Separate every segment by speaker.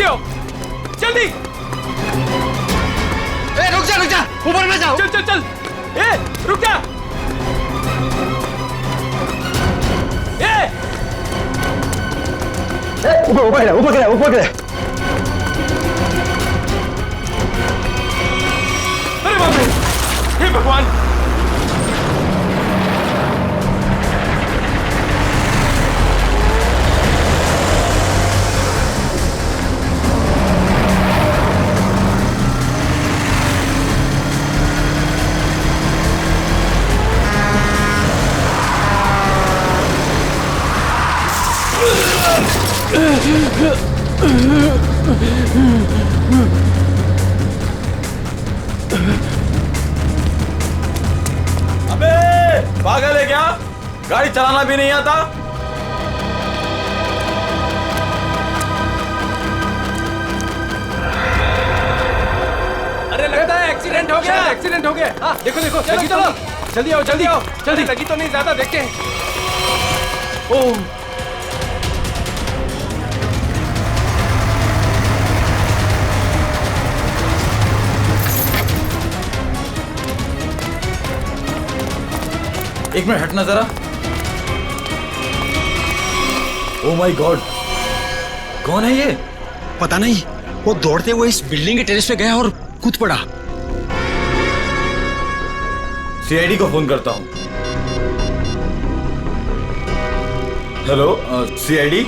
Speaker 1: जल्दी आओ, जल्दी।
Speaker 2: रुक जा, ऊपर ना जाओ।
Speaker 1: चल चल चल, रुक जा।
Speaker 2: ऊपर गिरा।
Speaker 1: अरे बाप रे, हे भगवान।
Speaker 3: अबे पागल है क्या? गाड़ी चलाना भी नहीं आता?
Speaker 1: अरे लगता है एक्सीडेंट हो गया। एक्सीडेंट हो गया। हाँ देखो देखो, लगी तो नहीं। जल्दी आओ, जल्दी आओ, जल्दी। लगी तो नहीं, ज्यादा देखते हैं। ओह,
Speaker 3: एक मिनट हटना जरा। ओह माय गॉड, कौन है ये?
Speaker 2: पता नहीं, वो दौड़ते हुए इस बिल्डिंग के टेरेस पे गया और कूद पड़ा।
Speaker 3: सीआईडी को फोन करता हूँ। Hello CID.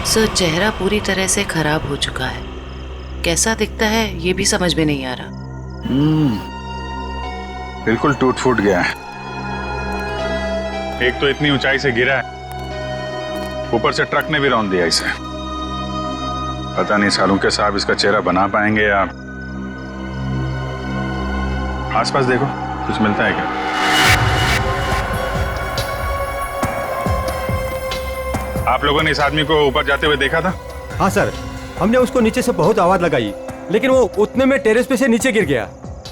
Speaker 4: सर, चेहरा पूरी तरह से खराब हो चुका है। कैसा दिखता है ये भी समझ में नहीं आ रहा।
Speaker 5: बिल्कुल टूट फूट गया है। एक तो इतनी ऊंचाई से गिरा है, ऊपर से ट्रक ने भी रौंद दिया इसे। पता नहीं सालू के साहब इसका चेहरा बना पाएंगे या। आसपास देखो, कुछ मिलता है क्या? आप लोगों ने इस आदमी को ऊपर जाते हुए देखा था?
Speaker 6: हाँ सर, हमने उसको नीचे से बहुत आवाज लगाई, लेकिन वो उतने में टेरेस पे से नीचे गिर गया।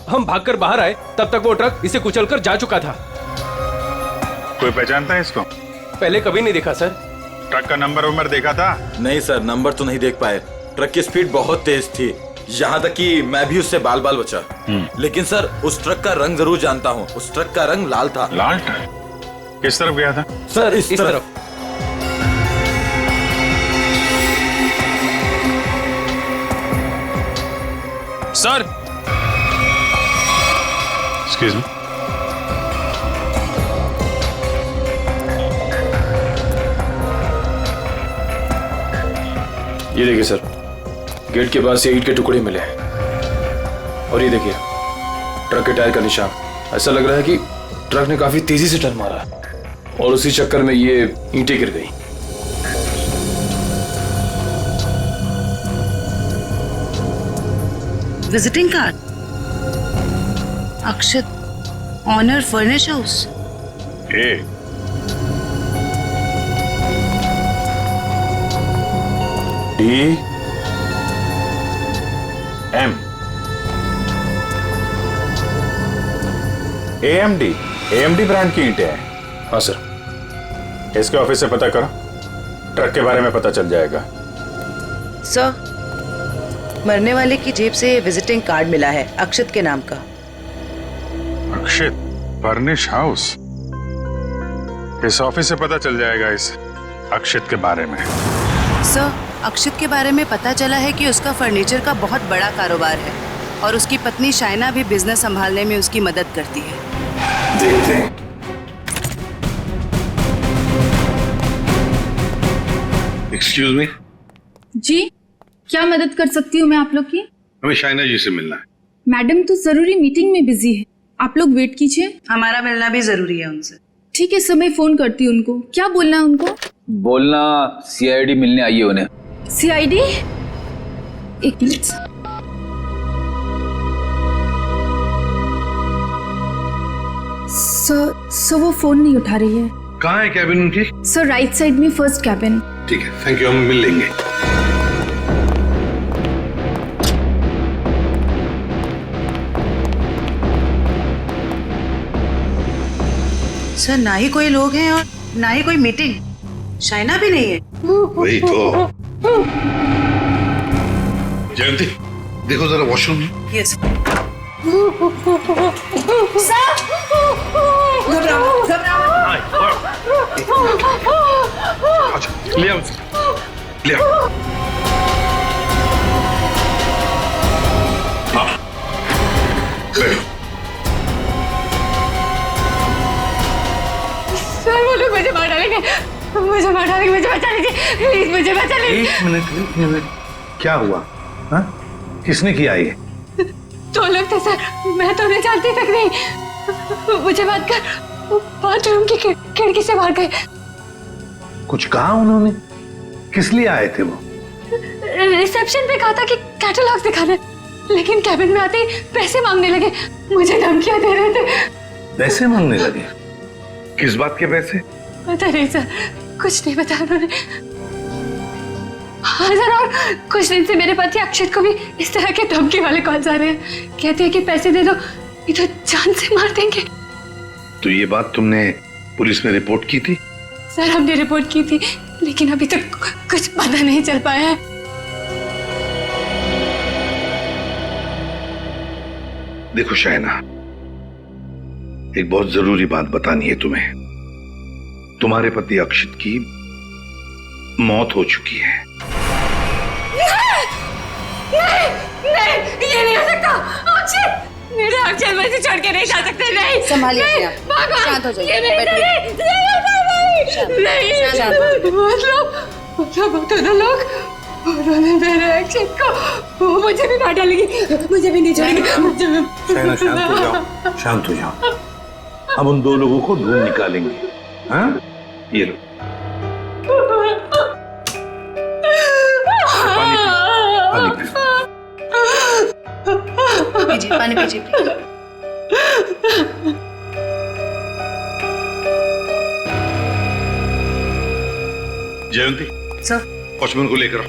Speaker 1: हम भागकर बाहर आए, तब तक वो ट्रक इसे कुचलकर जा चुका था।
Speaker 5: कोई पहचानता है इसको?
Speaker 1: पहले कभी नहीं देखा सर।
Speaker 5: ट्रक का नंबर देखा था?
Speaker 3: नहीं सर, नंबर तो नहीं देख पाए। ट्रक की स्पीड बहुत तेज थी, यहाँ तक कि मैं भी उससे बाल बाल बचा। लेकिन सर, उस ट्रक का रंग जरूर जानता हूँ। उस ट्रक का रंग लाल था।
Speaker 5: लाल ट्रक? किस तरफ गया था?
Speaker 3: सर इस तरफ।
Speaker 1: Sir,
Speaker 5: excuse me.
Speaker 7: ये देखिए सर, गेट के पास से ईंट के टुकड़े मिले हैं। और ये देखिए ट्रक के टायर का निशान। ऐसा लग रहा है कि ट्रक ने काफी तेजी से टर्न मारा और उसी चक्कर में ये ईंटें गिर गई।
Speaker 4: Visiting card, Akshat, owner furnish house.
Speaker 5: DM AMD brand की ईंटें हैं।
Speaker 7: हाँ सर।
Speaker 5: इसके ऑफिस से पता करो, ट्रक के बारे में पता चल जाएगा।
Speaker 4: सर, मरने वाले की जेब से विजिटिंग कार्ड मिला है, अक्षत के नाम का।
Speaker 5: अक्षत फर्निश हाउस? इस ऑफिस से पता चल जाएगा इस अक्षत के बारे में।
Speaker 4: सर, अक्षत के बारे में पता चला है कि उसका फर्नीचर का बहुत बड़ा कारोबार है और उसकी पत्नी शाइना भी बिजनेस संभालने में उसकी मदद करती है।
Speaker 7: देखते हैं।
Speaker 8: Excuse me.
Speaker 9: जी, क्या मदद कर सकती हूँ मैं आप लोग की?
Speaker 8: हमें शाइना जी से मिलना है।
Speaker 9: मैडम तो जरूरी मीटिंग में बिजी है, आप लोग वेट कीजिए।
Speaker 4: हमारा मिलना भी जरूरी है उनसे।
Speaker 9: ठीक है सर, मैं फोन करती हूँ उनको। क्या बोलना है उनको?
Speaker 7: बोलना सीआईडी मिलने आई है उन्हें।
Speaker 9: सीआईडी? एक मिनट। सर वो फोन नहीं उठा रही है।
Speaker 8: कहाँ है कैबिन उनकी?
Speaker 9: सर राइट साइड में फर्स्ट कैबिन।
Speaker 8: ठीक है, थैंक यू, हम मिल लेंगे।
Speaker 4: सर, ना ही कोई लोग हैं और ना ही कोई मीटिंग। शाइना भी नहीं है।
Speaker 8: वही तो, जयंती देखो जरा वॉशरूम में।
Speaker 4: यस
Speaker 8: अच्छा ले आओ उसे, ले आओ। हाँ बैठो।
Speaker 9: सर वो लोग मुझे मार डालेंगे, मुझे मार डालेंगे, मुझे बचा लीजिए प्लीज, मुझे बचा लीजिए।
Speaker 8: एक मिनट क्या हुआ? हाँ किसने किया ये?
Speaker 9: दो लोग थे सर, मैं तो उन्हें जानती तक नहीं। मुझे बात कर बाथरूम की खिड़की से मार गए।
Speaker 8: कुछ कहा उन्होंने? किस लिए आए थे वो?
Speaker 9: रिसेप्शन पे कहा था कि कैटलॉग दिखाने, लेकिन कैबिन में आते ही पैसे मांगने लगे, मुझे धमकियां दे रहे थे।
Speaker 8: पैसे मांगने लगे? किस बात के पैसे?
Speaker 9: पता नहीं सर, कुछ नहीं बताया उन्होंने। हाँ सर, और कुछ दिन से मेरे पति अक्षत को भी इस तरह के धमकी वाले कॉल्स आ रहे हैं। कहते हैं कि पैसे दे दो नहीं तो जान से मार देंगे।
Speaker 8: तो ये बात तुमने पुलिस में रिपोर्ट की थी?
Speaker 9: सर हमने रिपोर्ट की थी, लेकिन अभी तक कुछ पता नहीं चल पाया है।
Speaker 8: देखो शायना, एक बहुत जरूरी बात बतानी है तुम्हें। तुम्हारे पति अक्षित की मौत हो चुकी है।
Speaker 9: नहीं, ये नहीं हो सकता। अक्षत, मेरे अक्षत मुझे छोड़ के नहीं जा सकते। नहीं,
Speaker 4: संभालिए अपने आप।
Speaker 9: भगवान,
Speaker 4: शांत हो जाइए,
Speaker 9: ये नहीं,
Speaker 4: बैठिए।
Speaker 9: नहीं,
Speaker 4: शांत हो।
Speaker 9: मतलब दोनों लोग उन्होंने मेरे अक्षत को, वो मुझे भी मार डालेगी, मुझे भी नहीं छोड़ेगी, मुझे भी।
Speaker 8: शायना शांत हो जाओ, शांत हो जाओ। हम उन दो लोगों को ढूंढ निकालेंगे। हाँ ये लो पानी पीजिए।
Speaker 4: पीजिए, पानी पीजिए प्लीज।
Speaker 8: जयंती
Speaker 4: सर
Speaker 8: वॉचमैन को लेकर आओ।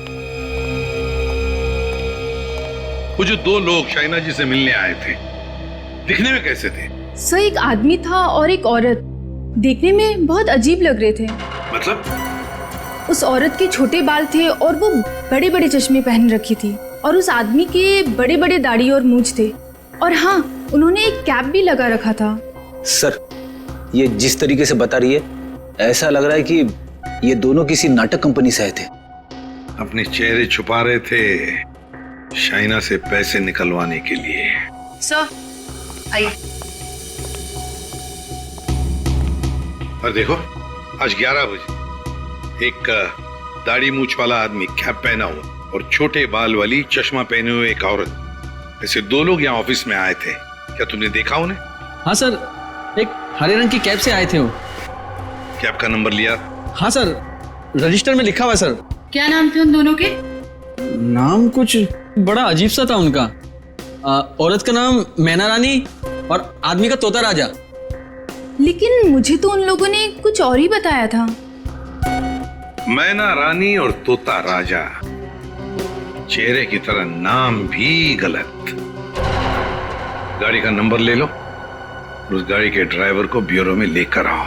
Speaker 8: वो जो दो लोग शाइना जी से मिलने आए थे, दिखने में कैसे थे?
Speaker 9: सर एक आदमी था और एक औरत, देखने में बहुत अजीब लग रहे थे।
Speaker 8: मतलब?
Speaker 9: उस औरत के छोटे बाल थे और वो बड़े बड़े चश्मे पहन रखी थी, और उस आदमी के बड़े बड़े दाढ़ी और मूंछ थे, और हाँ उन्होंने एक कैप भी लगा रखा था।
Speaker 2: सर ये जिस तरीके से बता रही है ऐसा लग रहा है कि ये दोनों किसी नाटक कंपनी से आए थे।
Speaker 8: अपने चेहरे छुपा रहे थे शाइना से पैसे निकलवाने के लिए।
Speaker 4: सर आइए।
Speaker 8: और देखो आज 11 बजे एक दाढ़ी मूछ वाला आदमी कैप पहना हुआ और छोटे बाल वाली चश्मा पहने हुए एक औरत, ऐसे दो लोग यहाँ ऑफिस में आए थे। क्या तुमने देखा उन्हें?
Speaker 10: हाँ सर, एक हरे रंग की कैब से आए थे वो।
Speaker 8: कैब का नंबर लिया?
Speaker 10: हाँ सर, रजिस्टर में लिखा हुआ सर।
Speaker 4: क्या नाम थे उन दोनों के?
Speaker 10: नाम कुछ बड़ा अजीब सा था उनका। औरत का नाम मैना रानी और आदमी का तोता राजा।
Speaker 9: लेकिन मुझे तो उन लोगों ने कुछ और ही बताया था।
Speaker 8: मैना रानी और तोता राजा, चेहरे की तरह नाम भी गलत। गाड़ी का नंबर ले लो, उस गाड़ी के ड्राइवर को ब्यूरो में लेकर आओ।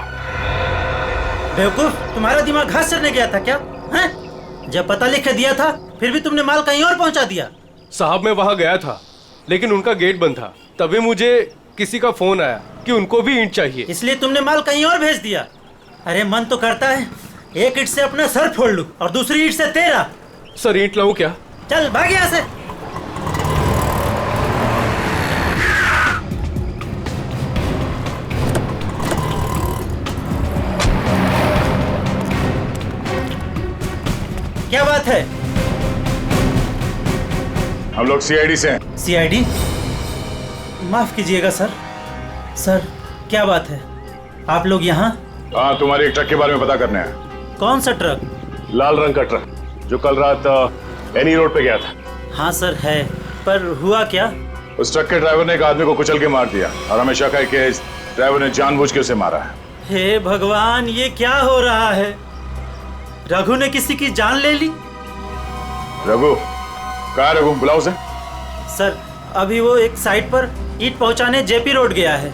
Speaker 11: बेवकूफ, तुम्हारा दिमाग घास चरने गया था क्या? हैं? जब पता लिख के दिया था फिर भी तुमने माल कहीं और पहुंचा दिया।
Speaker 1: साहब मैं वहाँ गया था लेकिन उनका गेट बंद था, तभी मुझे किसी का फोन आया कि उनको भी ईंट चाहिए,
Speaker 11: इसलिए तुमने माल कहीं और भेज दिया। अरे मन तो करता है एक ईंट से अपना सर फोड़ लूं और दूसरी ईंट से तेरा।
Speaker 1: सर ईंट लाऊं क्या?
Speaker 11: चल भाग यहाँ से। क्या बात है?
Speaker 5: हम लोग सीआईडी से हैं।
Speaker 11: सीआईडी? माफ कीजिएगा सर। सर क्या बात है, आप लोग यहाँ?
Speaker 5: हाँ, तुम्हारे एक ट्रक के बारे में पता करने हैं।
Speaker 11: कौन सा ट्रक?
Speaker 5: लाल रंग का ट्रक जो कल रात एनी रोड पे गया था।
Speaker 11: हाँ सर है, पर हुआ क्या?
Speaker 5: उस ट्रक के ड्राइवर ने एक आदमी को कुचल के मार दिया और हमें शक है कि इस ड्राइवर ने जानबूझ के उसे मारा है।
Speaker 11: हे भगवान, ये क्या हो रहा है? रघु ने किसी की जान ले ली?
Speaker 5: रघु? कहाँ है रघु? बुलाओ उसे।
Speaker 11: सर अभी वो एक साइट पर ईंट पहुंचाने जेपी रोड गया है।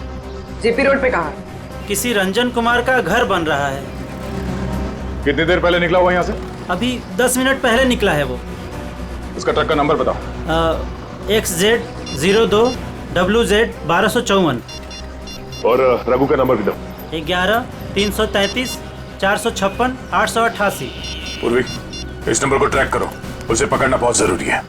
Speaker 12: जेपी रोड पे कहाँ?
Speaker 11: किसी रंजन कुमार का घर बन रहा है।
Speaker 5: कितनी देर पहले निकला हुआ यहाँ से?
Speaker 11: अभी 10 मिनट पहले निकला है वो।
Speaker 5: उसका ट्रक का नंबर बताओ।
Speaker 11: XZ02 WZ 1254।
Speaker 5: और रघु का नंबर भी दो।
Speaker 11: 11 333 456 888।
Speaker 5: पूर्वी, इस नंबर को ट्रैक करो, उसे पकड़ना बहुत जरूरी है।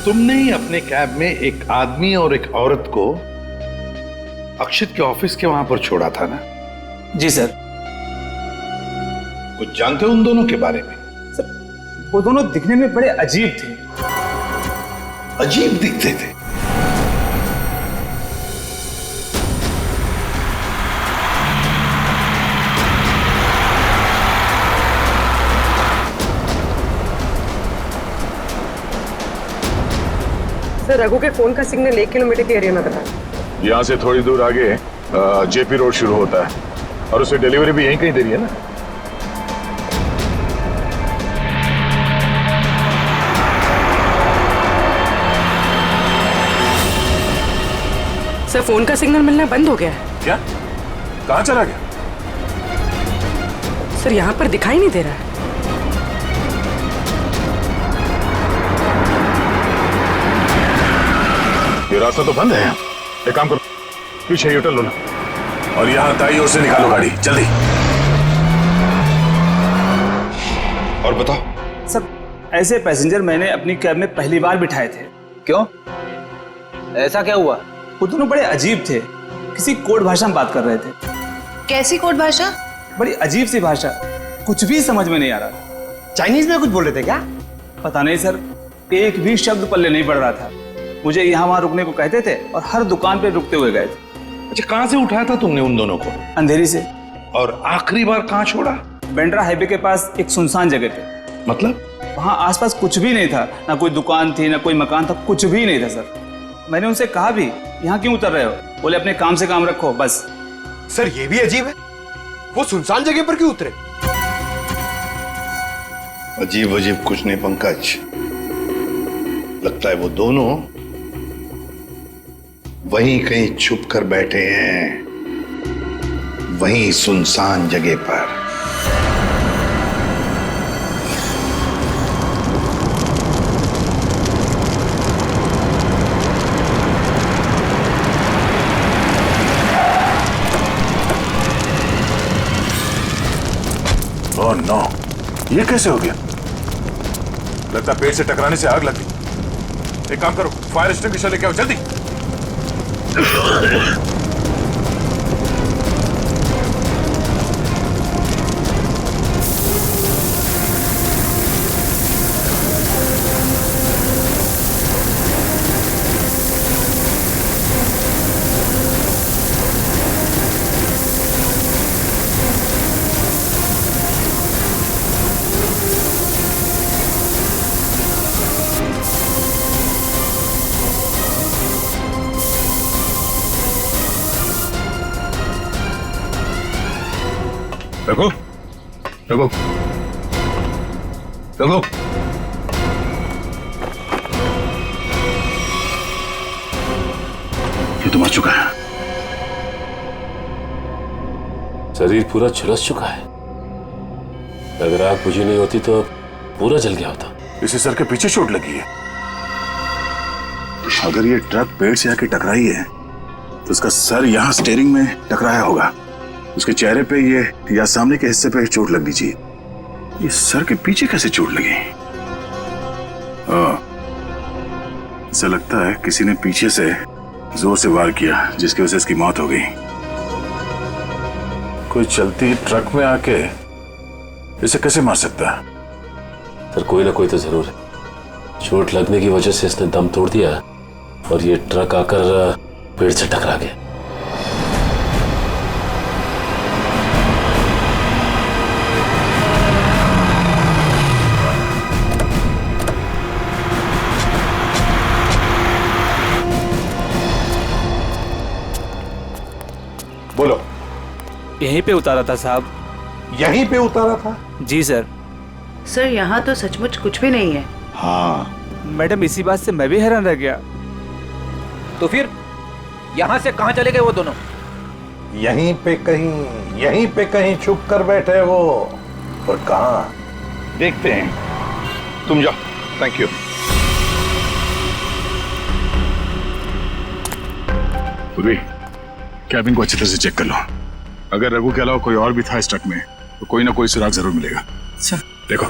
Speaker 8: तुमने ही अपने कैब में एक आदमी और एक औरत को अक्षित के ऑफिस के वहां पर छोड़ा था ना?
Speaker 2: जी सर।
Speaker 8: कुछ जानते हो उन दोनों के बारे में?
Speaker 12: सर, वो दोनों दिखने में बड़े अजीब थे।
Speaker 8: अजीब दिखते थे?
Speaker 13: सर, रघु के फोन का सिग्नल 1 किलोमीटर के एरिया में बता।
Speaker 5: यहाँ से थोड़ी दूर आगे जेपी रोड शुरू होता है और उसे डिलीवरी भी यहीं कहीं दे रही है ना?
Speaker 13: सर, फोन का सिग्नल मिलना बंद हो गया है।
Speaker 5: क्या? कहाँ चला गया?
Speaker 13: सर, यहाँ पर दिखाई नहीं दे रहा है।
Speaker 5: ये रास्ता तो बंद है। एक काम करो, पीछे यूटर्न लो ना और यहाँ दाईं ओर से निकालो गाड़ी, जल्दी।
Speaker 8: और बताओ।
Speaker 12: सर, ऐसे पैसेंजर मैंने अपनी कैब में पहली बार बिठाए थे।
Speaker 2: क्यों? ऐसा क्या हुआ?
Speaker 12: वो दोनों बड़े अजीब थे, किसी कोड भाषा में बात कर रहे थे।
Speaker 4: कैसी कोड भाषा?
Speaker 12: बड़ी अजीब सी भाषा, कुछ भी समझ में नहीं आ रहा।
Speaker 6: चाइनीज में कुछ बोल रहे थे क्या?
Speaker 12: पता नहीं सर, एक भी शब्द पल्ले नहीं पड़ रहा था। मुझे यहाँ वहां रुकने को कहते थे और हर दुकान पे रुकते हुए गए थे।
Speaker 8: अच्छा, कहां से उठाया था तुमने उन दोनों को?
Speaker 12: अंधेरी से।
Speaker 8: और आखिरी बार कहां छोड़ा?
Speaker 12: बेंड्रा हाईवे के पास एक सुनसान जगह पे।
Speaker 8: मतलब?
Speaker 12: वहाँ आसपास कुछ भी नहीं था, ना कोई दुकान थी ना कोई मकान था, कुछ भी नहीं था सर। मैंने उनसे कहा भी, यहाँ क्यों उतर रहे हो? बोले अपने काम से काम रखो बस।
Speaker 6: सर, ये भी अजीब है, वो सुनसान जगह पर क्यों उतरे?
Speaker 8: अजीब अजीब कुछ नहीं पंकज, लगता है वो दोनों वहीं कहीं छुप कर बैठे हैं, वहीं सुनसान जगह पर।
Speaker 5: ओह नो, ये कैसे हो गया? लगता पेड़ से टकराने से आग लग गई। एक काम करो, फायर एक्सटिंग्विशर लेके आओ जल्दी। रघु, रघु, रघु,
Speaker 8: ये तो मर चुका है।
Speaker 14: शरीर पूरा झुलस चुका है। अगर आग बुझी नहीं होती तो पूरा जल गया होता।
Speaker 5: इसे सर के पीछे चोट लगी है। अगर ये ट्रक पेड़ से आके टकराई है तो उसका सर यहाँ स्टीयरिंग में टकराया होगा। उसके चेहरे पे ये या सामने के हिस्से पे चोट लगनी चाहिए। ये सर के पीछे कैसे चोट लगी? ऐसा लगता है किसी ने पीछे से जोर से वार किया, जिसकी वजह से इसकी मौत हो गई। कोई चलती ट्रक में आके इसे कैसे मार सकता है?
Speaker 14: सर, कोई ना कोई तो जरूर है। चोट लगने की वजह से इसने दम तोड़ दिया और ये ट्रक आकर पेड़ से टकरा गया।
Speaker 8: बोलो।
Speaker 12: यहीं पे उतारा था साहब।
Speaker 8: यहीं पे उतारा था?
Speaker 12: जी सर।
Speaker 4: सर यहाँ तो सचमुच कुछ भी नहीं है।
Speaker 8: हाँ
Speaker 12: मैडम, इसी बात से मैं भी हैरान रह गया।
Speaker 1: तो फिर यहाँ से कहाँ चले गए वो दोनों?
Speaker 8: यहीं पे कहीं छुप कर बैठे वो। और कहाँ देखते हैं। तुम जाओ। Thank you.
Speaker 5: पूर्वी, कैबिन को अच्छी तरह से चेक कर लो। अगर रघु के अलावा कोई और भी था इस ट्रक में तो कोई ना कोई सुराग जरूर मिलेगा।
Speaker 2: अच्छा।
Speaker 5: देखो।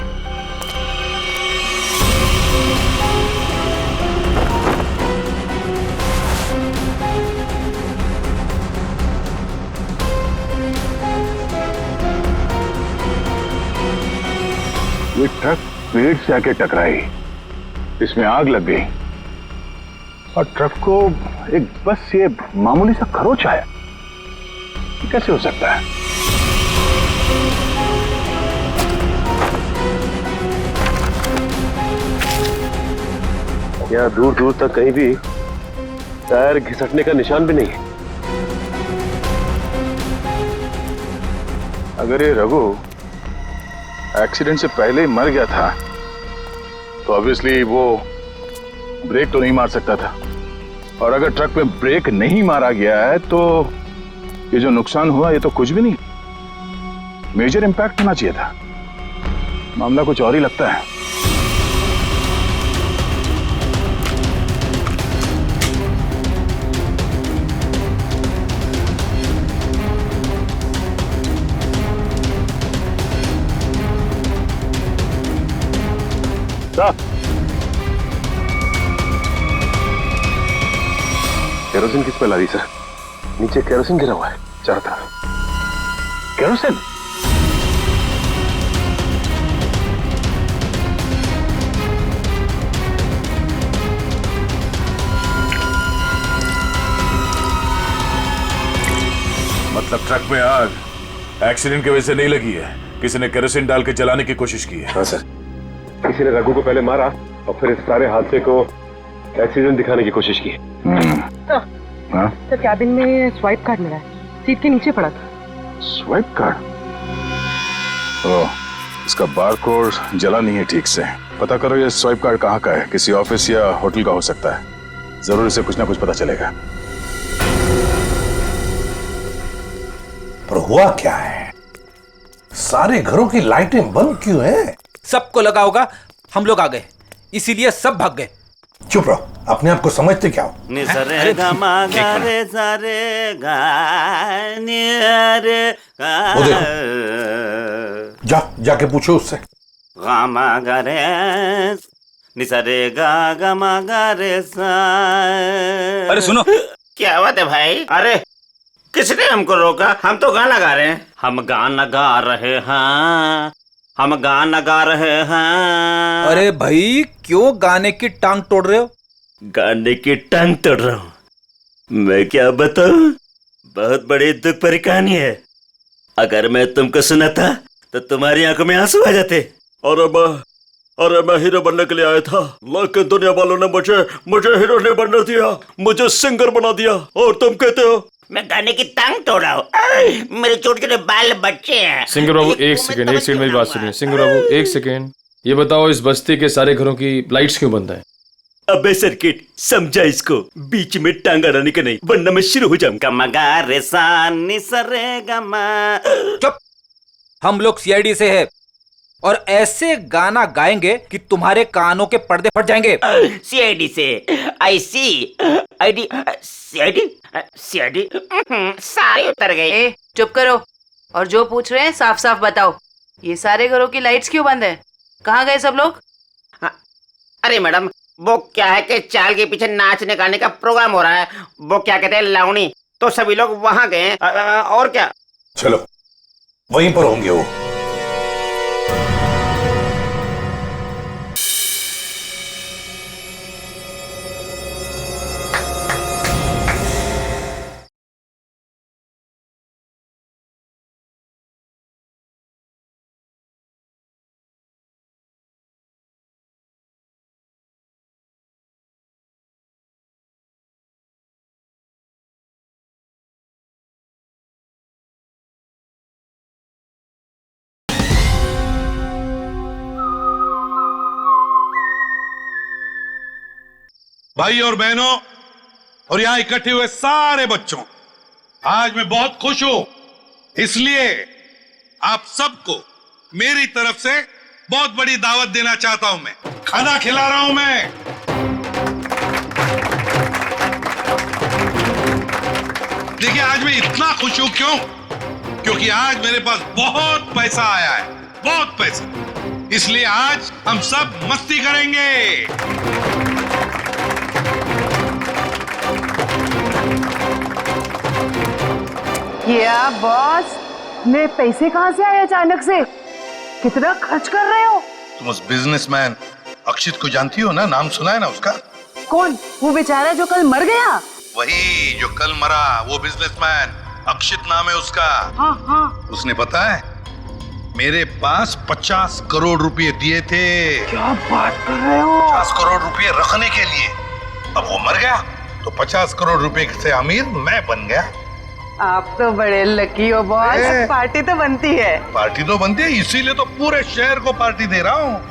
Speaker 5: ये ट्रक पेड़ से आके टकराई, इसमें आग लग गई और ट्रक को एक बस ये मामूली सा खरोच आया। ये कैसे हो सकता है?
Speaker 14: यहाँ दूर दूर तक कहीं भी टायर घिसटने का निशान भी नहीं है।
Speaker 5: अगर ये रघु एक्सीडेंट से पहले ही मर गया था तो ऑब्वियसली वो ब्रेक तो नहीं मार सकता था, और अगर ट्रक में ब्रेक नहीं मारा गया है तो ये जो नुकसान हुआ ये तो कुछ भी नहीं, मेजर इंपैक्ट होना चाहिए था। मामला कुछ और ही लगता है।
Speaker 14: केरोसिन किस पे ला दी सर? नीचे केरोसिन गिरा हुआ है चारों तरफ। केरोसिन?
Speaker 8: मतलब ट्रक में आग एक्सीडेंट की वजह से नहीं लगी है, किसी ने केरोसिन डाल के जलाने की कोशिश की है।
Speaker 14: हाँ सर, किसी ने रघु को पहले मारा और फिर इस सारे हादसे को एक्सीडेंट दिखाने की कोशिश की।
Speaker 13: तो कैबिन में स्वाइप कार्ड मिला है, सीट के नीचे पड़ा था।
Speaker 5: Swipe card? ओह, इसका बारकोड जला नहीं है ठीक से। पता करो ये स्वाइप कार्ड कहाँ का है, किसी ऑफिस या होटल का हो सकता है। जरूर इसे कुछ ना कुछ पता चलेगा।
Speaker 8: पर हुआ क्या है? सारे घरों की लाइटें बंद क्यों हैं?
Speaker 1: सबको लगा होगा हम लोग आ गए, इसीलिए सब भाग गए।
Speaker 8: चुप रहो, अपने आप को समझते क्या हो? वो देखो, जाके पूछो उससे।
Speaker 12: अरे सुनो।
Speaker 11: क्या बात है भाई? अरे किसने हमको रोका? हम तो गाना गा रहे हैं। हम गाना गा रहे हैं, हम गाना गा रहे हैं।
Speaker 1: अरे भाई क्यों गाने की टांग तोड़ रहे हो?
Speaker 11: गाने की टांग तोड़ रहा हूँ? मैं क्या बताऊं, बहुत बड़ी दुख भरी कहानी है। अगर मैं तुमको सुनाता तो तुम्हारी आंखों में आंसू आ जाते।
Speaker 14: अरे मैं हीरो बनने के लिए आया था, लेकिन दुनिया वालों ने मुझे हीरो नहीं बनने दिया, मुझे सिंगर बना दिया। और तुम कहते हो
Speaker 11: मैं गाने की टांग तोड़ रहा हूँ? मेरे छोटे छोटे बाल बच्चे हैं।
Speaker 7: सिंगर बाबू एक सेकंड मेरी बात सुनिए। सिंगर बाबू एक सेकंड, ये बताओ इस बस्ती के सारे घरों की लाइट्स क्यों बंद है?
Speaker 11: अबे सर्किट, समझा इसको, बीच में टांग अड़ाने का नहीं, वरना मैं शुरू हो जाऊंगा। मगा रे सा नि सा रे गा मा।
Speaker 1: चुप, हम लोग सीआईडी से है और ऐसे गाना गाएंगे कि तुम्हारे कानों के पर्दे फट जाएंगे।
Speaker 11: सीआईडी से? आई सी आईडी सीआईडी सीआईडी सारे उतर गए।
Speaker 4: चुप करो और जो पूछ रहे हैं साफ साफ बताओ। ये सारे घरों की लाइट्स क्यों बंद है? कहाँ गए सब लोग?
Speaker 11: अरे मैडम, वो क्या है कि चाल के पीछे नाचने गाने का प्रोग्राम हो रहा है, वो क्या कहते हैं लावणी, तो सभी लोग वहां गए। और क्या?
Speaker 8: चलो वहीं पर होंगे वो। भाई और बहनों और यहाँ इकट्ठे हुए सारे बच्चों, आज मैं बहुत खुश हूं, इसलिए आप सबको मेरी तरफ से बहुत बड़ी दावत देना चाहता हूं। मैं खाना खिला रहा हूं मैं। देखिए आज मैं इतना खुश हूं, क्यों? क्योंकि आज मेरे पास बहुत पैसा आया है, बहुत पैसा। इसलिए आज हम सब मस्ती करेंगे।
Speaker 13: क्या बॉस, मेरे पैसे कहाँ से आए अचानक से? कितना खर्च कर रहे हो?
Speaker 8: तुम उस बिजनेसमैन अक्षित को जानती हो ना? नाम सुना है ना उसका?
Speaker 13: कौन? वो बेचारा जो कल मर गया?
Speaker 8: वही जो कल मरा, वो बिजनेसमैन अक्षित नाम है उसका।
Speaker 13: हाँ हाँ।
Speaker 8: उसने पता है मेरे पास 50 करोड़ रुपए दिए थे।
Speaker 13: क्या बात कर रहे हो?
Speaker 8: 50 करोड़ रुपए रखने के लिए। अब वो मर गया तो 50 करोड़ रुपए से अमीर मैं बन गया।
Speaker 13: आप तो बड़े लकी हो बॉस। पार्टी तो बनती है।
Speaker 8: पार्टी तो बनती है, इसीलिए तो पूरे शहर को पार्टी दे रहा हूँ।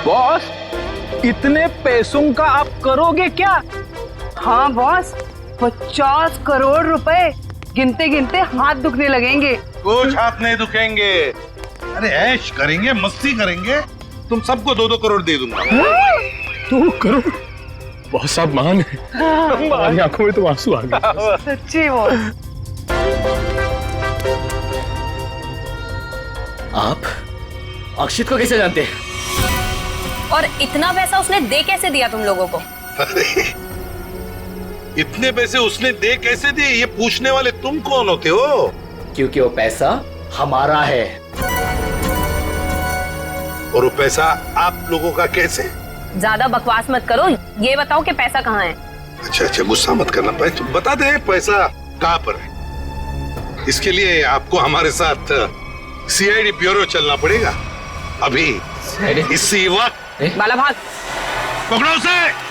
Speaker 12: बॉस, इतने पैसों का आप करोगे क्या?
Speaker 13: हाँ बॉस, 50 करोड़ रुपए गिनते गिनते हाथ दुखने लगेंगे।
Speaker 8: कुछ हाथ नहीं दुखेंगे। अरे ऐश करेंगे, मस्ती करेंगे। तुम सबको 2-2 करोड़ दे दूंगा।
Speaker 6: 2 करोड़? बहुत साहब महान है। हमारी आंखों में तो आंसू आ गए।
Speaker 13: सच्ची बॉस।
Speaker 10: आप अक्षित को कैसे जानते हैं?
Speaker 15: और इतना पैसा उसने दे कैसे दिया तुम लोगों को?
Speaker 8: अरे इतने पैसे उसने दे कैसे दिए, ये पूछने वाले तुम कौन होते हो?
Speaker 10: क्योंकि वो पैसा हमारा है।
Speaker 8: और वो पैसा आप लोगों का कैसे?
Speaker 15: ज्यादा बकवास मत करो, ये बताओ कि पैसा कहाँ है?
Speaker 8: अच्छा, गुस्सा मत करना। तुम बता दे पैसा कहाँ पर है। इसके लिए आपको हमारे साथ सीआईडी ब्यूरो चलना पड़ेगा अभी, इसी वक्त।
Speaker 15: बाला भाग।
Speaker 8: पकड़ो उसे।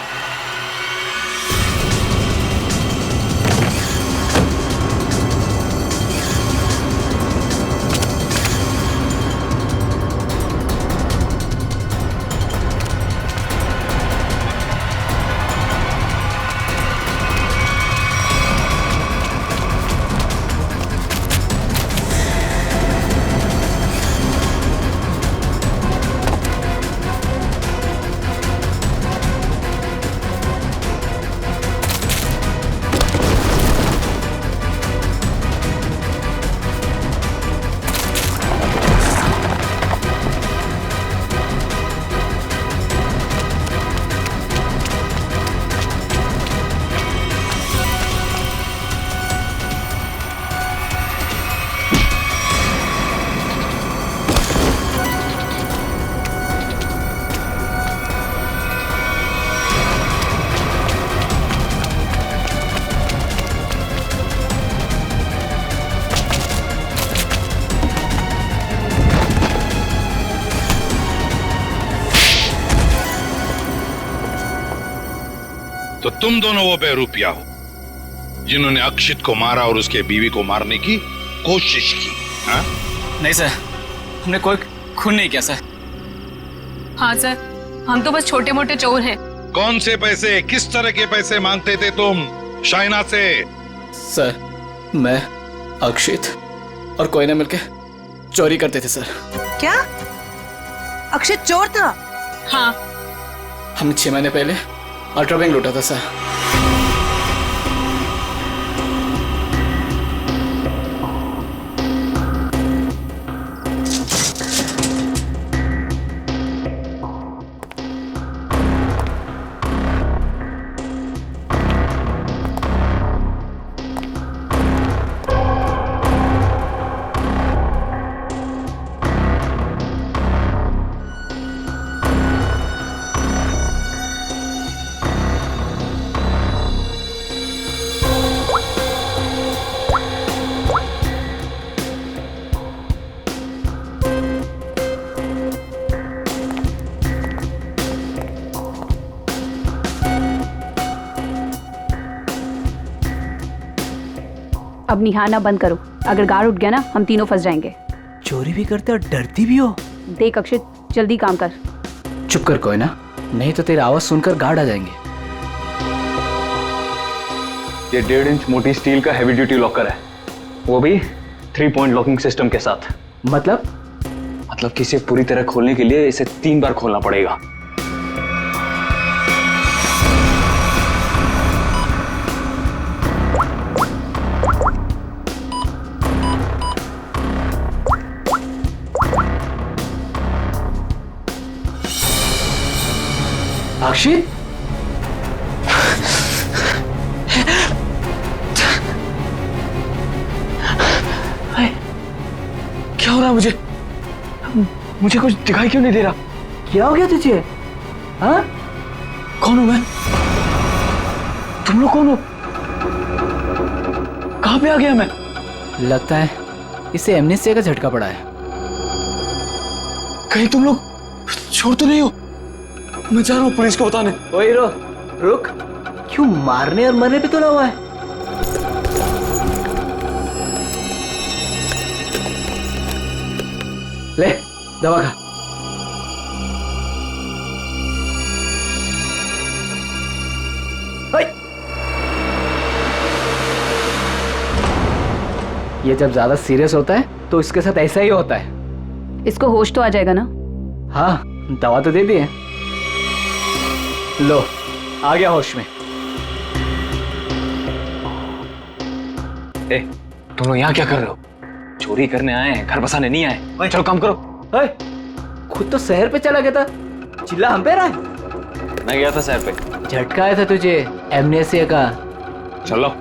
Speaker 8: तो तुम दोनों वो बेरूपिया हो जिन्होंने अक्षित को मारा और उसके बीवी को मारने की कोशिश की। हाँ?
Speaker 12: नहीं सर, हमने कोई खून नहीं किया सर।
Speaker 15: हाँ सर, हम तो बस छोटे मोटे चोर हैं।
Speaker 8: कौन से पैसे, किस तरह के पैसे मांगते थे तुम शाइना से?
Speaker 7: सर, मैं अक्षित और कोयना मिलके चोरी करते थे सर।
Speaker 4: क्या अक्षित चोर था?
Speaker 15: हाँ।
Speaker 7: हमने 6 महीने पहले अल्ट्रा बैंक लूटा था सर।
Speaker 16: अब निहारना बंद करो, अगर गार्ड उठ गया ना हम तीनों फंस जाएंगे।
Speaker 10: चोरी भी करते और डरती भी हो।
Speaker 16: देख अक्षित, जल्दी काम कर।
Speaker 7: चुप कर कोयना,
Speaker 17: नहीं तो तेरी आवाज सुनकर गार्ड आ जाएंगे।
Speaker 12: ये 1.5 इंच मोटी स्टील का हैवी ड्यूटी लॉकर है, वो भी 3 पॉइंट लॉकिंग सिस्टम के साथ।
Speaker 17: मतलब
Speaker 12: कि इसे पूरी तरह खोलने के लिए इसे 3 बार खोलना पड़ेगा।
Speaker 17: अक्षित,
Speaker 12: क्या हो रहा है मुझे कुछ दिखाई क्यों नहीं दे रहा?
Speaker 17: क्या हो गया तुझे? हाँ?
Speaker 12: कौन हूं मैं? तुम लोग कौन हो? कहां पे आ गया मैं?
Speaker 17: लगता है इसे एमनेस्टिया का झटका पड़ा है।
Speaker 12: कहीं तुम लोग छोड़ तो नहीं हो? मैं जा रहा हूं पुलिस को बताने।
Speaker 17: ओए हीरो, रुक। क्यों मारने और मरने पे तुला हुआ है? ले दवा खा। ये जब ज्यादा सीरियस होता है तो इसके साथ ऐसा ही होता है।
Speaker 16: इसको होश तो आ जाएगा ना?
Speaker 17: हाँ, दवा तो दे दी है। लो, आ गया होश में।
Speaker 12: तुम लोग यहाँ क्या कर रहे हो? चोरी करने आए हैं, घर बसाने नहीं आए। चलो काम करो।
Speaker 17: खुद तो शहर पे चला गया था, चिल्ला हम पे रहा है।
Speaker 12: मैं गया था शहर पे।
Speaker 17: झटका आया था तुझे एमनेस्टिया का।
Speaker 12: चलो।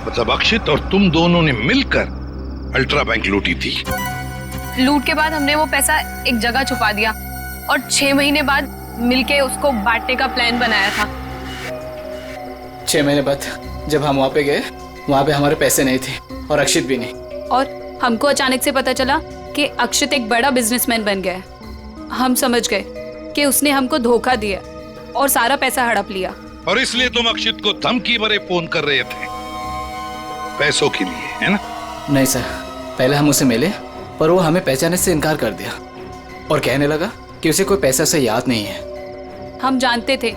Speaker 8: मतलब अक्षित और तुम दोनों ने मिलकर अल्ट्रा बैंक लूटी थी।
Speaker 15: लूट के बाद हमने वो पैसा एक जगह छुपा दिया और 6 महीने बाद मिलके उसको बांटने का प्लान बनाया था।
Speaker 17: 6 महीने बाद जब हम वहाँ पे गए, वहाँ पे हमारे पैसे नहीं थे और अक्षित भी नहीं।
Speaker 15: और हमको अचानक से पता चला कि अक्षित एक बड़ा बिजनेसमैन बन गया है। हम समझ गए कि उसने हमको धोखा दिया और सारा पैसा हड़प लिया।
Speaker 8: और इसलिए तुम अक्षित को धमकी भरे फोन कर रहे थे पैसों के लिए, है ना?
Speaker 17: नहीं सर, पहले हम उसे मिले पर वो हमें पहचानने से इनकार कर दिया और कहने लगा कि उसे कोई पैसा से याद नहीं है।
Speaker 15: हम जानते थे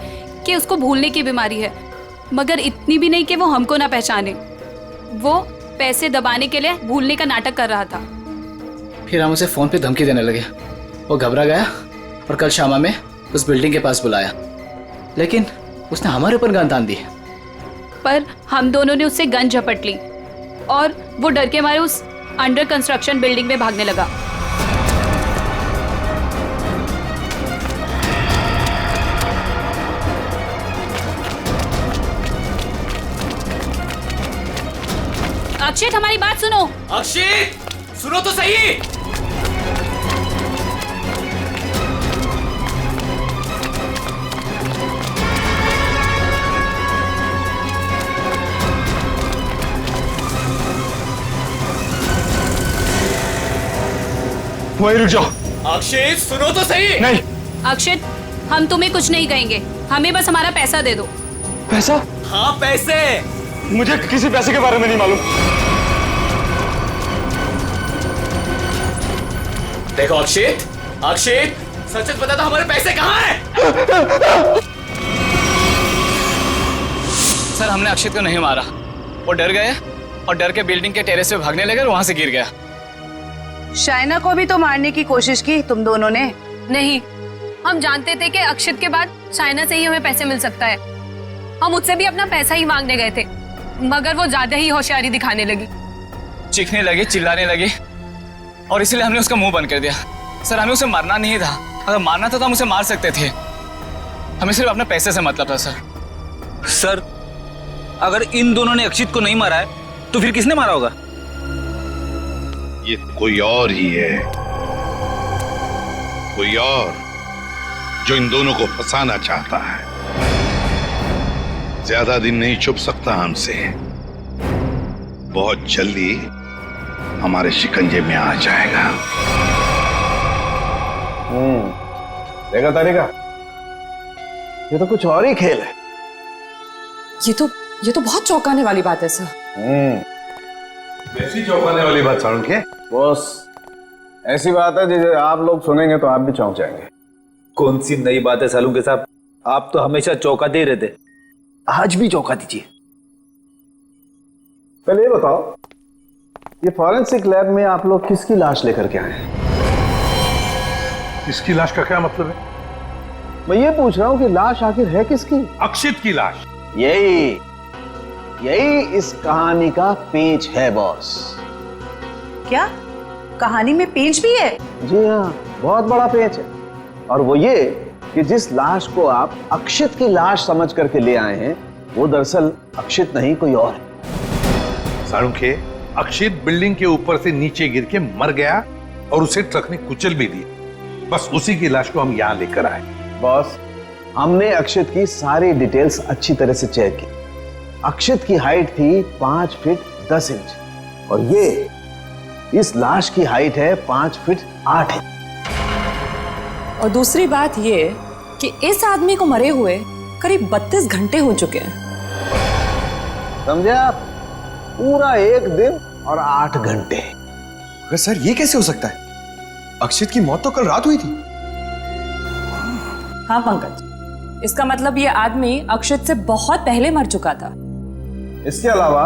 Speaker 15: कि उसको भूलने की बीमारी है, मगर इतनी भी नहीं कि वो हमको ना पहचाने। वो पैसे दबाने के लिए भूलने का नाटक कर रहा था।
Speaker 17: फिर हम उसे फोन पे धमकी देने लगे। वो घबरा गया और कल शामा में उस बिल्डिंग के पास बुलाया, लेकिन उसने हमारे ऊपर गन तान दी।
Speaker 15: पर हम दोनों ने उससे गन झपट ली और वो डर के मारे उस अंडर कंस्ट्रक्शन बिल्डिंग में भागने लगा। अक्षित, हमारी बात सुनो।
Speaker 1: अक्षित, सुनो तो सही।
Speaker 12: वहीं रुक जाओ।
Speaker 1: अक्षित, सुनो तो सही।
Speaker 12: नहीं।
Speaker 15: अक्षित, हम तुम्हें कुछ नहीं कहेंगे, हमें बस हमारा पैसा दे दो।
Speaker 12: पैसा?
Speaker 1: हाँ, पैसे।
Speaker 12: मुझे किसी पैसे के बारे में नहीं मालूम।
Speaker 1: देखो अक्षित, अक्षित, सच सच बता दो, हमारे पैसे कहाँ हैं?
Speaker 12: सर, हमने अक्षित को नहीं मारा। वो डर गए और डर के बिल्डिंग के टेरेस पे भागने लगे और वहां से गिर गया।
Speaker 4: शाइना को भी तो मारने की कोशिश की तुम दोनों ने।
Speaker 15: नहीं, हम जानते थे कि अक्षित के बाद शाइना से ही हमें पैसे मिल सकता है। हम उससे भी अपना पैसा ही मांगने गए थे, मगर वो ज्यादा ही होशियारी दिखाने लगी।
Speaker 12: चीखने लगी, चिल्लाने लगी और इसलिए हमने उसका मुंह बंद कर दिया। सर, हमें उसे मारना नहीं था। अगर मारना था तो हम उसे मार सकते थे। हमें सिर्फ अपने पैसे से मतलब था।
Speaker 18: सर, अगर इन दोनों ने अक्षित को नहीं मारा है तो फिर किसने मारा होगा?
Speaker 8: ये कोई और ही है। कोई और जो इन दोनों को फंसाना चाहता है। ज्यादा दिन नहीं छुप सकता हमसे, बहुत जल्दी हमारे शिकंजे में आ जाएगा।
Speaker 5: देखा तारिका, ये तो कुछ और ही खेल है।
Speaker 19: ये तो बहुत चौंकाने वाली बात है सर।
Speaker 5: ऐसी चौंकाने वाली बात सारुण के बॉस, ऐसी बात है जिसे आप लोग सुनेंगे तो आप भी चौंक जाएंगे।
Speaker 2: कौन सी नई बात है सालू के साहब? आप तो हमेशा चौंकाते ही रहते, आज भी चौंका दीजिए।
Speaker 5: पहले ये बताओ, ये फॉरेंसिक लैब में आप लोग किसकी लाश लेकर के आए हैं? इसकी लाश का क्या मतलब है? मैं ये पूछ रहा हूं कि लाश आखिर है किसकी?
Speaker 8: अक्षित की लाश।
Speaker 2: यही इस कहानी का पेंच है बॉस।
Speaker 4: क्या कहानी में पेंच भी है?
Speaker 5: जी हाँ, बहुत बड़ा पेंच है। और वो ये कि जिस लाश को आप अक्षित की लाश समझ करके ले आए हैं, वो दरअसल अक्षित नहीं कोई और है।
Speaker 8: सारुण के, अक्षित बिल्डिंग के ऊपर से नीचे गिर के मर गया और उसे ट्रक ने कुचल भी दिया। बस उसी की लाश को हम यहाँ लेकर आए।
Speaker 5: बॉस, हमने अक्षित की सारी डिटेल्स अच्छी तरह से चेक की। अक्षित की हाइट थी 5 फीट 10 इंच और ये इस लाश की हाइट है 5 फीट 8 इंच।
Speaker 19: और दूसरी बात ये कि इस आदमी को मरे हुए करीब 32 घंटे हो चुके हैं।
Speaker 5: समझे आप? पूरा 1 दिन और 8 घंटे।
Speaker 6: अगर सर ये कैसे हो सकता है? अक्षित की मौत तो कल रात हुई थी।
Speaker 19: हाँ पंकज, इसका मतलब ये आदमी अक्षित से बहुत पहले मर चुका था।
Speaker 5: इसके अलावा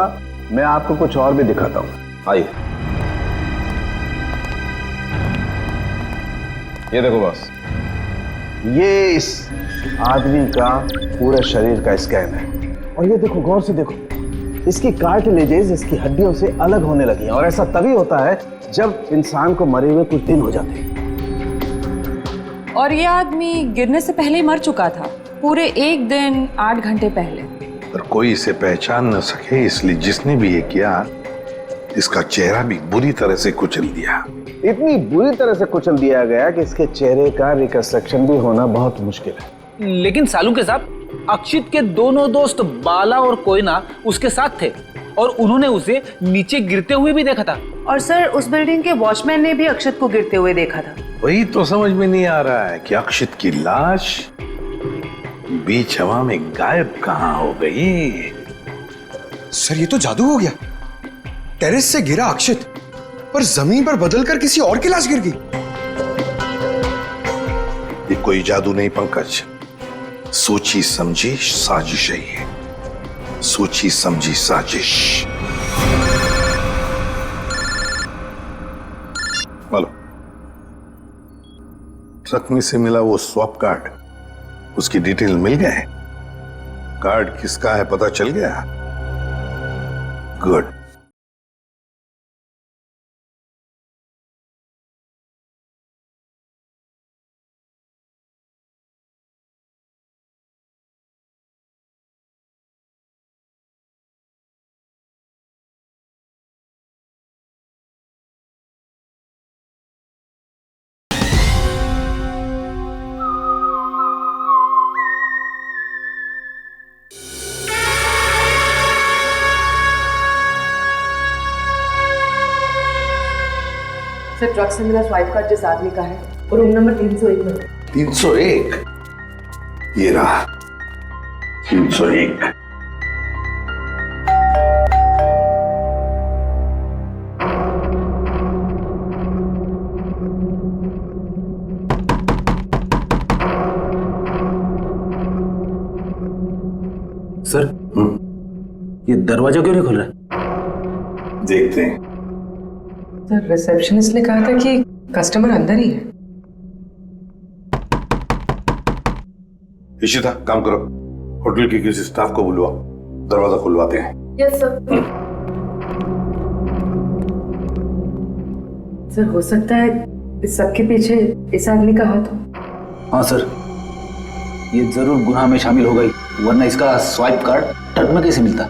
Speaker 5: मैं आपको कुछ और भी दिखाता हूं, आइए। ये देखो बॉस, ये इस आदमी का पूरे शरीर का स्कैन है। और ये देखो, गौर से देखो, इसकी कार्टिलेजेस इसकी हड्डियों से अलग होने लगी हैं। और ऐसा तभी होता है जब इंसान को मरे हुए कुछ दिन हो जाते हैं।
Speaker 19: और ये आदमी गिरने से पहले ही मर चुका था, पूरे 1 दिन 8 घंटे पहले।
Speaker 8: पर कोई इसे पहचान न सके, इसलिए जिसने भी ये किया, इसका चेहरा भी बुरी तरह से कुचल दिया।
Speaker 5: इतनी बुरी तरह से कुचल दिया गया कि इसके चेहरे का रिकंस्ट्रक्शन भी होना बहुत मुश्किल है।
Speaker 18: लेकिन सालू के साथ अक्षित के दोनों दोस्त बाला और कोयना उसके साथ थे और उन्होंने उसे नीचे गिरते हुए भी देखा था।
Speaker 4: और सर, उस बिल्डिंग के वॉचमैन ने भी अक्षित को गिरते हुए देखा था।
Speaker 8: वही तो समझ में नहीं आ रहा है कि अक्षित की लाश बीच हवा में गायब कहां हो गई।
Speaker 6: सर ये तो जादू हो गया। टेरेस से गिरा अक्षित, पर जमीन पर बदलकर किसी और की लाश गिर गई।
Speaker 8: ये कोई जादू नहीं पंकज, सोची समझी साजिश है ये, सोची समझी साजिश। बोलो, ट्रक में से मिला वो स्वैप कार्ड, उसकी डिटेल मिल गए? कार्ड किसका है पता चल गया? गुड।
Speaker 13: सर, ट्रक से मिला स्वाइप कार्ड जिस आदमी का है वो रूम नंबर 301 में।
Speaker 8: 301? ये रहा 301।
Speaker 2: सर, ये दरवाजा क्यों नहीं खुल रहा है?
Speaker 8: देखते हैं।
Speaker 13: सर, रिसेप्शनिस्ट ने कहा था कि कस्टमर अंदर ही है।
Speaker 8: इशिता, काम करो, होटल के किसी स्टाफ को बुलवाओ, दरवाजा खुलवाते हैं।
Speaker 13: Yes sir. सर, हो सकता है इस सबके पीछे इस आदमी का हाथ हो।
Speaker 2: हाँ सर, ये जरूर गुनाह में शामिल हो गई, वरना इसका स्वाइप कार्ड ट्रक में कैसे मिलता?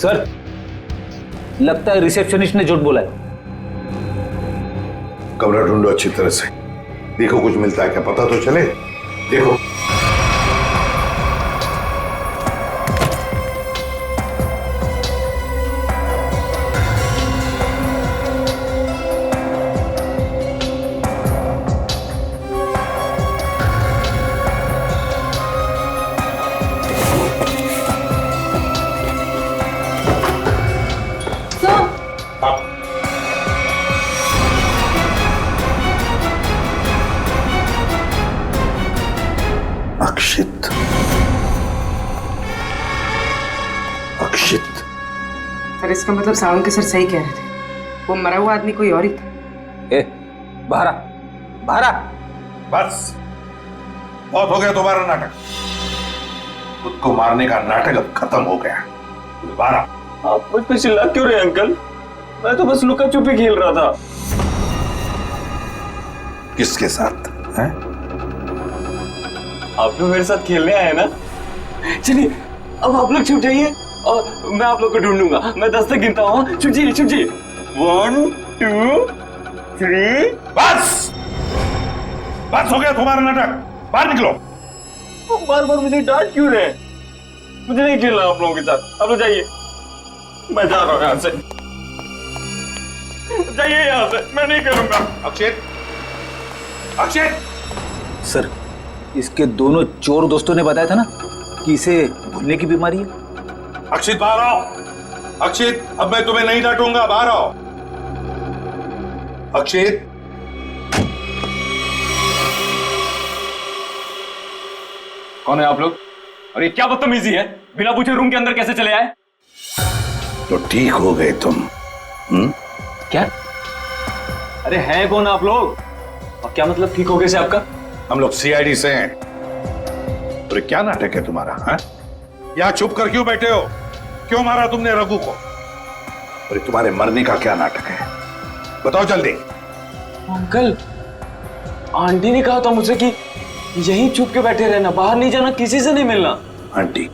Speaker 18: सर, लगता है रिसेप्शनिस्ट ने झूठ बोला है।
Speaker 8: कमरा ढूंढो अच्छी तरह से, देखो कुछ मिलता है क्या, पता तो चले। देखो अक्षित, अक्षित।
Speaker 13: सर इसका मतलब सावंत के सर सही कह रहे थे, वो मरा हुआ आदमी कोई और ही था।
Speaker 18: ए, बाहर आ, बाहर आ।
Speaker 8: बस बहुत हो गया तुम्हारा नाटक। खुद को मारने का नाटक अब खत्म हो गया। बाहर आ।
Speaker 10: आप मुझ पे चिल्ला क्यों रहे अंकल? मैं तो बस लुका छुपी खेल रहा था।
Speaker 8: किसके साथ हैं?
Speaker 10: आप लोग मेरे साथ खेलने आए ना? चलिए अब आप लोग छुप जाइए और मैं आप लोग को ढूंढूंगा। मैं 10 तक गिनता हूँ। छुप जाइए, छुप जाइए। 1 2 3।
Speaker 8: बस बस हो गया तुम्हारा नाटक, बाहर निकलो।
Speaker 10: बार बार मुझे डांट क्यों रहे? मुझे नहीं खेलना आप लोगों के साथ। आप लोग जाइए, मैं जा रहा हूँ यहाँ से। जाइए यहाँ से, मैं नहीं खेलूंगा।
Speaker 8: अक्षित, अक्षित।
Speaker 18: सर, इसके दोनों चोर दोस्तों ने बताया था ना कि इसे भूलने की बीमारी है।
Speaker 8: अक्षित बाहर आओ। अक्षित, अब मैं तुम्हें नहीं डांटूंगा, बाहर आओ। अक्षित।
Speaker 7: कौन है आप लोग? और ये क्या बदतमीजी है? बिना पूछे रूम के अंदर कैसे चले आए?
Speaker 8: तो ठीक हो गए तुम।
Speaker 7: क्या? अरे हैं कौन आप लोग? और क्या मतलब ठीक हो गए से आपका?
Speaker 8: हम लोग सीआईडी से हैं। तो क्या नाटक है तुम्हारा? हाँ? यहाँ चुप कर क्यों बैठे हो? क्यों मारा तुमने रघु को? और तुम्हारे मरने का क्या नाटक है? बताओ जल्दी।
Speaker 10: अंकल, आंटी ने कहा था मुझसे कि यहीं छुप के बैठे रहना, बाहर नहीं जाना, किसी से नहीं मिलना।
Speaker 8: आंटी?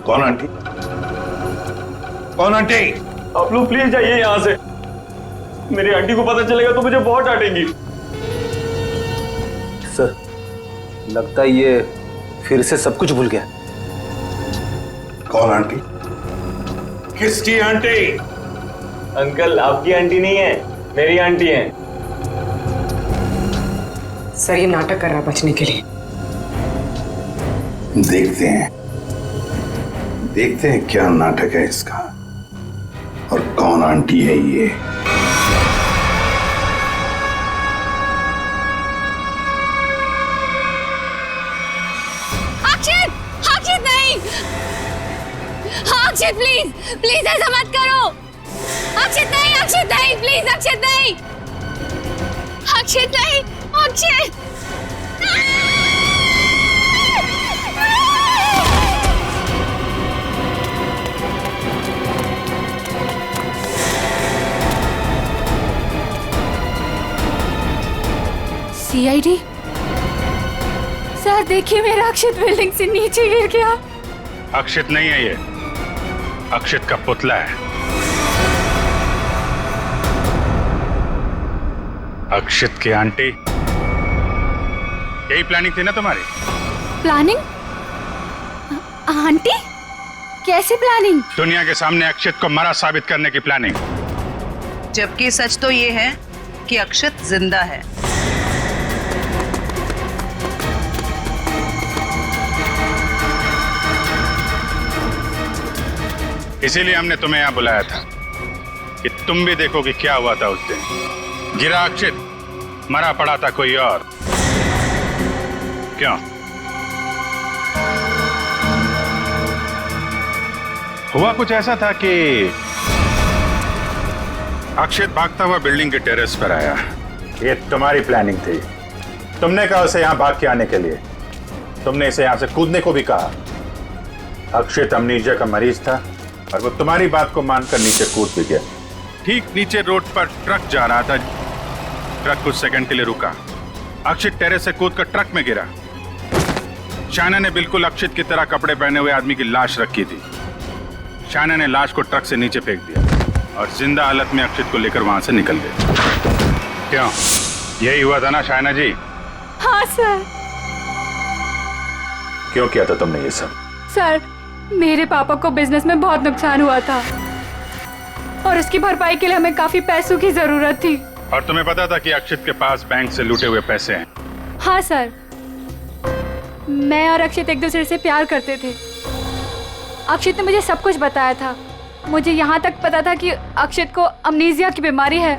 Speaker 8: कौन आंटी? कौन आंटी?
Speaker 10: आप लोग प्लीज जाइए यहाँ से। मेरी आंटी को पता चलेगा तो मुझे बहुत डांटेंगी।
Speaker 18: सर, लगता है ये फिर से सब कुछ भूल गया।
Speaker 8: कौन आंटी? किसकी आंटी?
Speaker 10: अंकल, आपकी आंटी नहीं है, मेरी आंटी है।
Speaker 13: सर ये नाटक कर रहा है बचने के लिए।
Speaker 8: देखते हैं क्या नाटक है इसका और कौन आंटी है ये।
Speaker 15: अक्षित, अक्षित नहीं। अक्षित प्लीज, प्लीज ऐसा मत करो। अक्षित नहीं, अक्षित नहीं, प्लीज अक्षित नहीं, अक्षित नहीं, अक्षित। सीआईडी सर, देखिए मेरा अक्षित बिल्डिंग से नीचे गिर गया।
Speaker 8: अक्षित नहीं है ये, अक्षित का पुतला है। अक्षित की आंटी, यही प्लानिंग थी ना तुम्हारी?
Speaker 15: प्लानिंग? आंटी? कैसे प्लानिंग?
Speaker 8: दुनिया के सामने अक्षित को मरा साबित करने की प्लानिंग।
Speaker 4: जबकि सच तो ये है कि अक्षित जिंदा है।
Speaker 8: इसीलिए हमने तुम्हें यहां बुलाया था कि तुम भी देखो कि क्या हुआ था उस दिन। गिरा अक्षित, मरा पड़ा था कोई और। क्यों? हुआ कुछ ऐसा था कि अक्षित भागता हुआ बिल्डिंग के टेरेस पर आया। ये तुम्हारी प्लानिंग थी। तुमने कहा उसे यहां भाग के आने के लिए। तुमने इसे यहां से कूदने को भी कहा। अक्षित अमनीजिया का मरीज था और वो तुम्हारी बात को मानकर नीचे कूद भी गया। ठीक नीचे रोड पर ट्रक जा रहा था। ट्रक कुछ सेकंड के लिए रुका। अक्षित टेरेस से कूदकर ट्रक में गिरा। शायना ने बिल्कुल अक्षित की तरह कपड़े पहने हुए आदमी की लाश रखी थी।
Speaker 5: शायना ने लाश को ट्रक से नीचे फेंक दिया और जिंदा हालत में अक्षित को लेकर वहां से निकल गई। क्यों, यही हुआ था ना शायना जी?
Speaker 9: हाँ सर।
Speaker 5: क्यों किया था तुमने ये सब?
Speaker 9: सर, मेरे पापा को बिजनेस में बहुत नुकसान हुआ था और उसकी भरपाई के लिए हमें काफी पैसों की जरूरत थी।
Speaker 5: और तुम्हें पता था कि अक्षित के पास बैंक से लूटे हुए पैसे हैं?
Speaker 9: हाँ सर, मैं और अक्षित एक दूसरे से प्यार करते थे। अक्षित ने मुझे सब कुछ बताया था। मुझे यहाँ तक पता था कि अक्षित को अमनीजिया की बीमारी है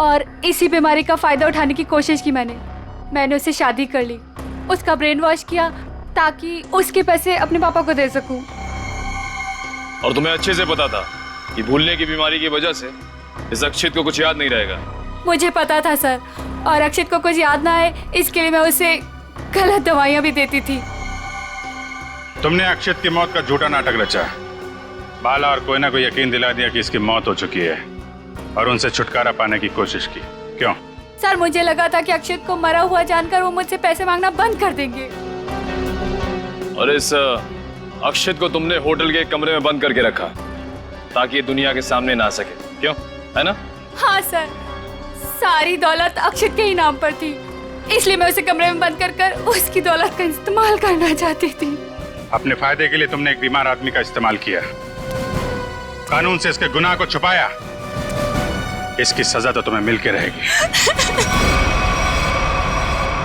Speaker 9: और इसी बीमारी का फायदा उठाने की कोशिश की मैंने उससे शादी कर ली, उसका ब्रेन वॉश किया ताकि उसके पैसे अपने पापा को दे सकूं।
Speaker 7: और तुम्हें अच्छे से पता था कि भूलने की बीमारी की वजह से इस अक्षित को कुछ याद नहीं रहेगा।
Speaker 9: मुझे पता था सर, और अक्षित को कुछ याद ना आए इसके लिए मैं उसे गलत दवाइयाँ भी देती थी।
Speaker 5: तुमने अक्षित की मौत का झूठा नाटक रचा। बाला और कोयना को यकीन दिला दिया कि इसकी मौत हो चुकी है और उनसे छुटकारा पाने की कोशिश की। क्यों?
Speaker 9: सर, मुझे लगा था कि अक्षित को मरा हुआ जानकर वो मुझसे पैसे मांगना बंद कर देंगे।
Speaker 7: और इस अक्षित को तुमने होटल के एक कमरे में बंद करके रखा ताकि ये दुनिया के सामने ना आ सके, क्यों? है ना?
Speaker 9: हाँ सर, सारी दौलत अक्षित के ही नाम पर थी, इसलिए मैं उसे कमरे में बंद कर उसकी दौलत का इस्तेमाल करना चाहती थी।
Speaker 5: अपने फायदे के लिए तुमने एक बीमार आदमी का इस्तेमाल किया, कानून से इसके गुनाह को छुपाया। इसकी सजा तो तुम्हें मिलके रहेगी।